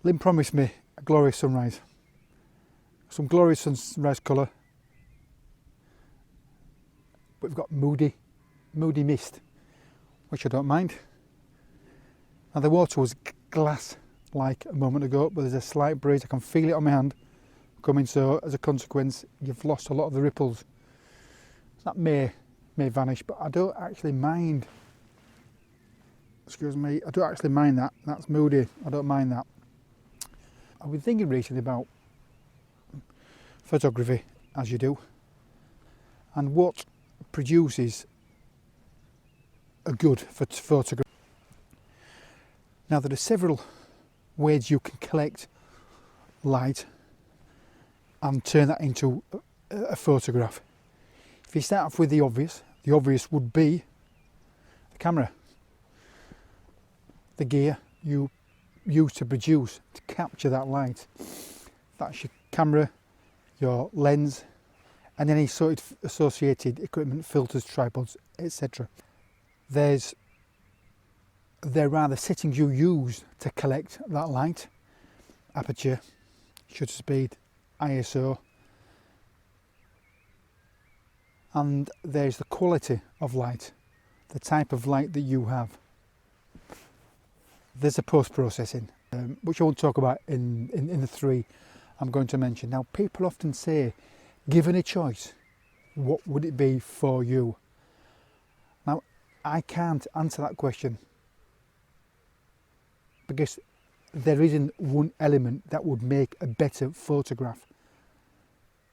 Lynn promised me a glorious sunrise, some glorious sunrise colour, but we've got moody mist, which I don't mind. Now the water was glass like a moment ago, but there's a slight breeze, I can feel it on my hand coming, so as a consequence you've lost a lot of the ripples. That may vanish, but I don't actually mind. Excuse me, I don't actually mind that. That's moody, I don't mind that. I've been thinking recently about photography, as you do, and what produces a good photograph. Now there are several ways you can collect light and turn that into a photograph. If you start off with the obvious would be the camera, the gear you use to capture that light. That's your camera, your lens, and any sort of associated equipment, filters, tripods, etc. There are the settings you use to collect that light: aperture, shutter speed, ISO, and there's the quality of light, the type of light that you have. There's a post-processing, which I won't talk about in the three I'm going to mention. Now, people often say, given a choice, what would it be for you? Now, I can't answer that question because there isn't one element that would make a better photograph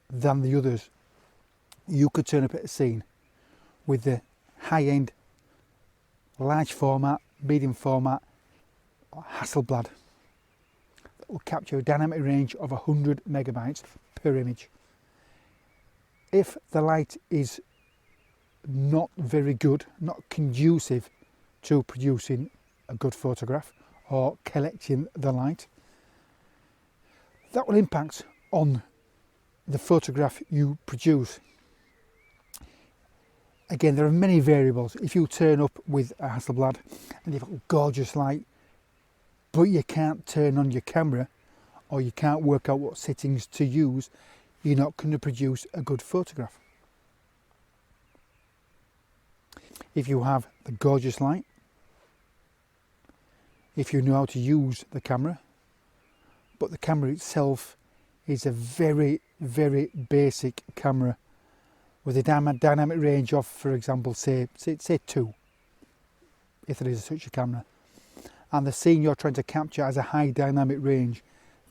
than the others. You could turn up at a scene with the high-end, large format, medium format, or Hasselblad that will capture a dynamic range of 100 megabytes per image. If the light is not very good, not conducive to producing a good photograph or collecting the light, that will impact on the photograph you produce. Again, there are many variables. If you turn up with a Hasselblad and you've got gorgeous light, but you can't turn on your camera or you can't work out what settings to use, you're not going to produce a good photograph. If you have the gorgeous light, if you know how to use the camera, but the camera itself is a very, very basic camera with a dynamic range of, for example, say 2, if there is such a camera, and the scene you're trying to capture has a high dynamic range,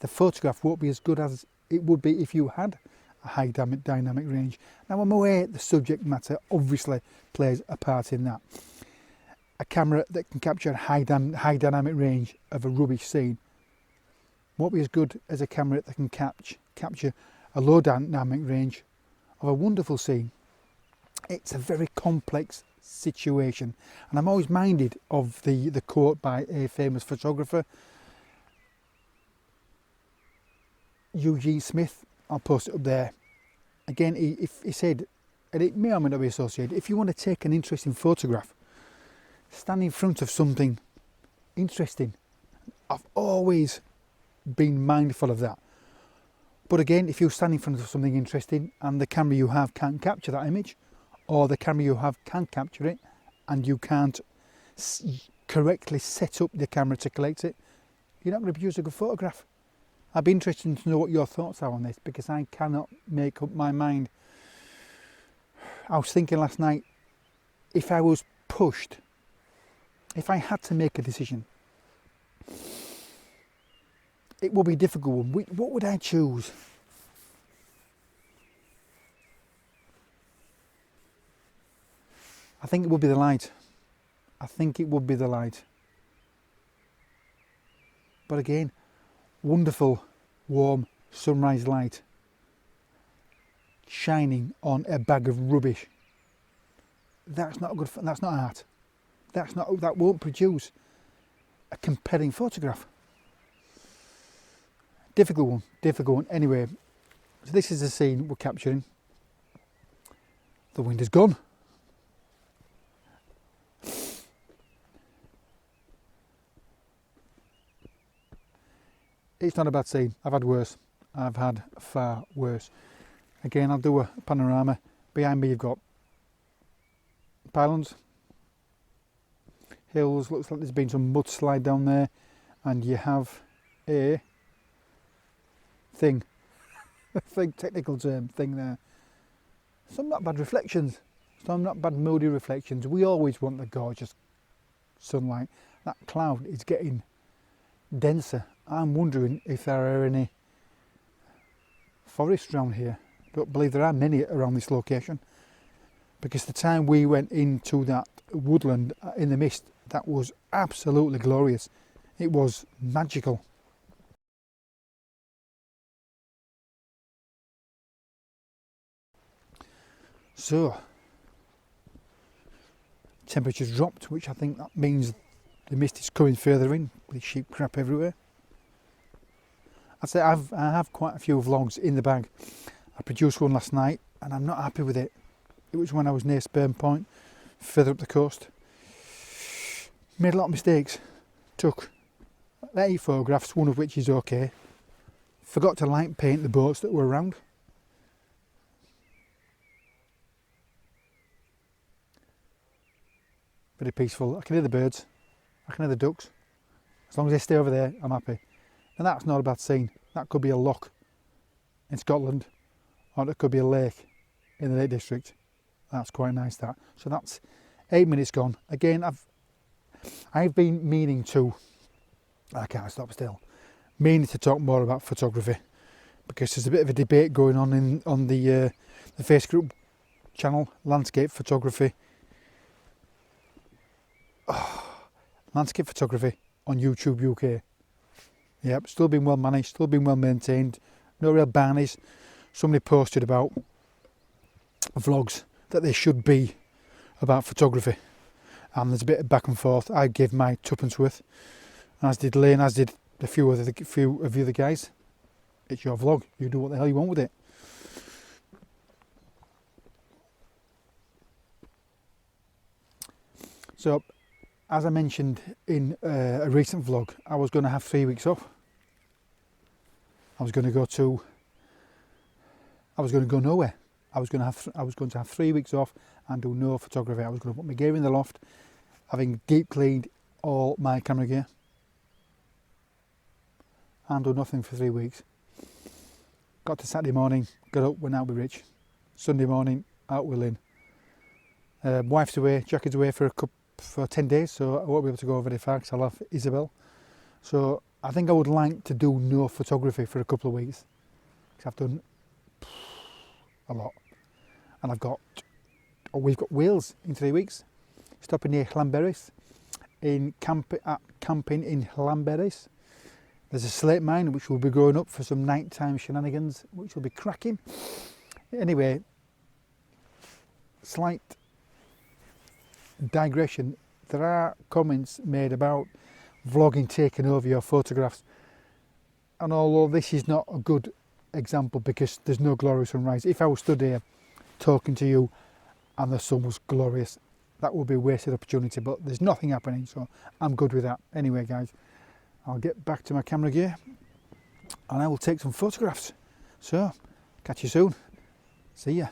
the photograph won't be as good as it would be if you had a high dynamic range. Now, I'm aware the subject matter obviously plays a part in that. A camera that can capture a high dynamic range of a rubbish scene won't be as good as a camera that can capture a low dynamic range of a wonderful scene. It's a very complex situation, and I'm always minded of the quote by a famous photographer, Eugene Smith. I'll post it up there. Again, he said, and it may or may not be associated, if you want to take an interesting photograph, stand in front of something interesting. I've always been mindful of that. But again, if you stand in front of something interesting and the camera you have can't capture that image, or the camera you have can capture it and you can't correctly set up the camera to collect it, you're not going to produce a good photograph. I'd be interested to know what your thoughts are on this, because I cannot make up my mind. I was thinking last night, if I was pushed, if I had to make a decision, it would be a difficult one. What would I choose? I think it would be the light. I think it would be the light. But again, wonderful, warm sunrise light shining on a bag of rubbish. That's not good. That's not art. That won't produce a compelling photograph. Difficult one. Anyway, so this is the scene we're capturing. The wind is gone. it's not a bad scene. I've had worse. I've had far worse. Again, I'll do a panorama. Behind me you've got pylons, hills, looks like there's been some mudslide down there, and you have a thing, technical term, thing there. Some not bad reflections, some not bad moody reflections. We always want the gorgeous sunlight. That cloud is getting denser. I'm wondering if there are any forests around here. Don't believe there are many around this location, because the time we went into that woodland in the mist, that was absolutely glorious. It was magical. So temperature's dropped, which I think that means the mist is coming further in with sheep crap everywhere. I'd say I have quite a few vlogs in the bag. I produced one last night and I'm not happy with it. It was when I was near Sperm Point, further up the coast. Made a lot of mistakes. Took 8 photographs, one of which is okay. Forgot to light paint the boats that were around. Very peaceful. I can hear the birds, I can hear the ducks. As long as they stay over there, I'm happy. And that's not a bad scene. That could be a loch in Scotland, or it could be a lake in the Lake District. That's quite nice, that. So that's 8 minutes gone. Again, I've been meaning to, I can't stop still, meaning to talk more about photography, because there's a bit of a debate going on on the Facebook channel, landscape photography. Landscape photography on YouTube UK. Yep, still been well managed, still been well maintained. No real barneys. Somebody posted about vlogs that they should be about photography, and there's a bit of back and forth. I gave my tuppence worth, as did Lane, as did a few of the other guys. It's your vlog, you do what the hell you want with it. So, as I mentioned in a recent vlog, I was going to have 3 weeks off. I was going to go nowhere. I was going to have 3 weeks off and do no photography. I was going to put my gear in the loft, having deep cleaned all my camera gear, and do nothing for 3 weeks. Got to Saturday morning, got up, went out with Rich. Sunday morning, out with Lynn. Wife's away, Jackie's away for 10 days, so I won't be able to go very far because I'll have Isabel. So I think I would like to do no photography for a couple of weeks, because I've done a lot, and we've got Wales in 3 weeks, stopping near Llanberis, camping in Llanberis. There's a slate mine which will be going up for some nighttime shenanigans, which will be cracking. Anyway, slight digression. There are comments made about vlogging taking over your photographs, and although this is not a good example because there's no glorious sunrise, if I was stood here talking to you and the sun was glorious, that would be a wasted opportunity, but there's nothing happening, so I'm good with that. Anyway guys, I'll get back to my camera gear and I will take some photographs. So catch you soon, see ya.